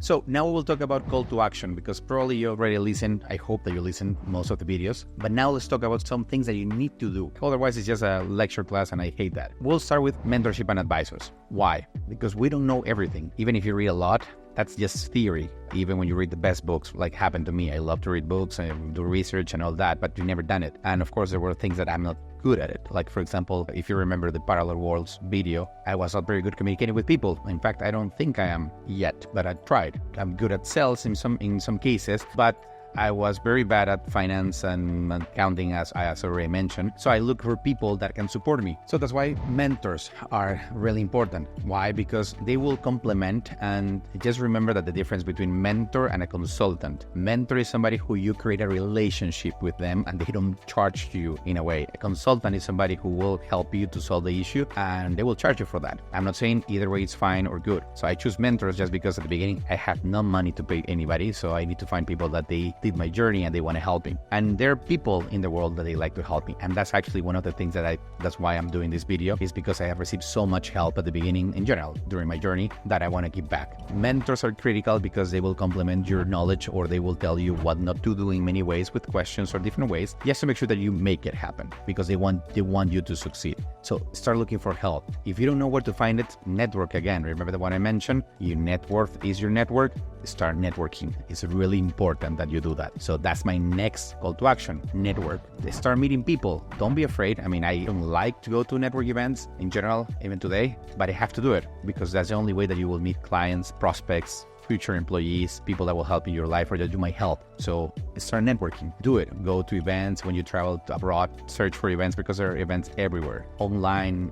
So now we will talk about call to action, because probably you already listened. I hope that you listen most of the videos. But now let's talk about some things that you need to do. Otherwise, it's just a lecture class and I hate that. We'll start with mentorship and advisors. Why? Because we don't know everything. Even if you read a lot, that's just theory. Even when you read the best books, like happened to me. I love to read books and do research and all that, but you've never done it. And of course, there were things that I'm not good at it. Like, for example, if you remember the Parallel Worlds video, I was not very good communicating with people. In fact, I don't think I am yet, but I tried. I'm good at sales in some cases, but I was very bad at finance and accounting, as I already mentioned. So I look for people that can support me. So that's why mentors are really important. Why? Because they will complement, and just remember that the difference between mentor and a consultant. Mentor is somebody who you create a relationship with them and they don't charge you in a way. A consultant is somebody who will help you to solve the issue and they will charge you for that. I'm not saying either way is fine or good. So I choose mentors just because at the beginning I have no money to pay anybody. So I need to find people that they did my journey and they want to help me. And there are people in the world that they like to help me. And that's actually one of the things that's why I'm doing this video, is because I have received so much help at the beginning in general during my journey that I want to give back. Mentors are critical because they will complement your knowledge, or they will tell you what not to do in many ways with questions or different ways, just to make sure that you make it happen, because they want you to succeed. So start looking for help. If you don't know where to find it, network again. Remember the one I mentioned? Your net worth is your network. Start networking. It's really important that you do that. So that's my next call to action. Network. Start meeting people. Don't be afraid. I mean, I don't like to go to network events in general, even today, but I have to do it because that's the only way that you will meet clients, prospects, future employees, people that will help in your life or that you might help. So start networking. Do it. Go to events when you travel abroad. Search for events, because there are events everywhere, online,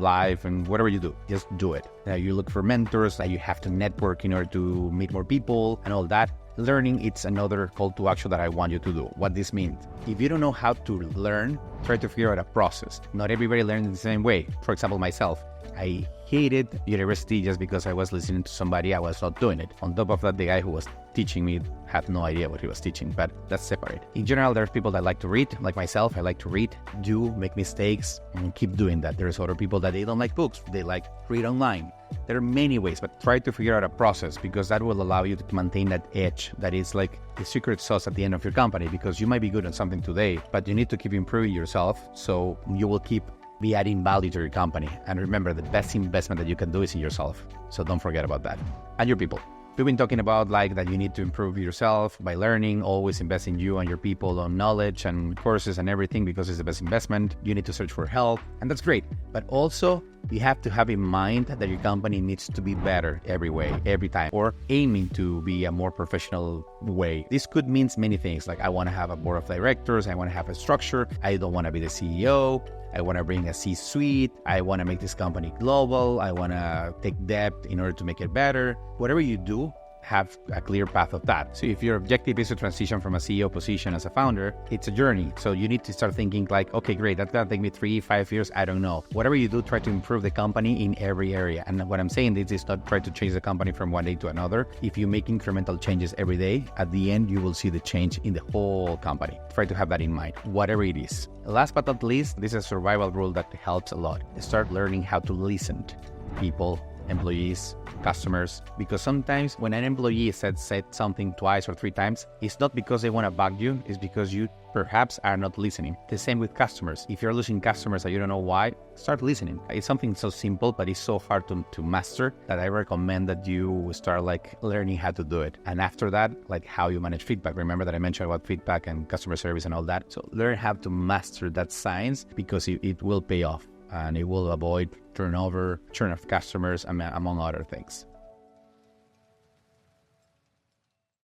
live, and whatever you do, just do it. You look for mentors. You have to network in order to meet more people and all that. Learning, it's another call to action that I want you to do. What this means: if you don't know how to learn, try to figure out a process. Not everybody learns in the same way. For example, myself, I hated university just because I was listening to somebody. I was not doing it. On top of that, the guy who was teaching me had no idea what he was teaching, but that's separate. In general, there's people that like to read, like myself. I like to read, make mistakes, and keep doing that. There's other people that they don't like books. They like read online. There are many ways, but try to figure out a process, because that will allow you to maintain that edge that is like the secret sauce at the end of your company, because you might be good at something today, but you need to keep improving yourself, so you will keep adding value to your company. And remember, the best investment that you can do is in yourself. So don't forget about that. And your people. We've been talking about that you need to improve yourself by learning, always invest in you and your people on knowledge and courses and everything, because it's the best investment. You need to search for help, and that's great. But also, you have to have in mind that your company needs to be better every way, every time, or aiming to be a more professional way. This could mean many things. Like, I want to have a board of directors. I want to have a structure. I don't want to be the CEO. I want to bring a C-suite. I want to make this company global. I want to take debt in order to make it better. Whatever you do, have a clear path of that. So if your objective is to transition from a CEO position as a founder, it's a journey. So you need to start thinking like, okay, great, that's gonna take me 3-5 years. I don't know. Whatever you do, try to improve the company in every area. And what I'm saying is not try to change the company from one day to another. If you make incremental changes every day, at the end, you will see the change in the whole company. Try to have that in mind, whatever it is. Last but not least, this is a survival rule that helps a lot. Start learning how to listen to people, employees, customers, because sometimes when an employee said something twice or 3 times, it's not because they want to bug you, it's because you perhaps are not listening. The same with customers. If you're losing customers and you don't know why, start listening. It's something so simple, but it's so hard to master that I recommend that you start learning how to do it. And after that, how you manage feedback. Remember that I mentioned about feedback and customer service and all that. So learn how to master that science, because it will pay off. And it will avoid churn of customers, among other things.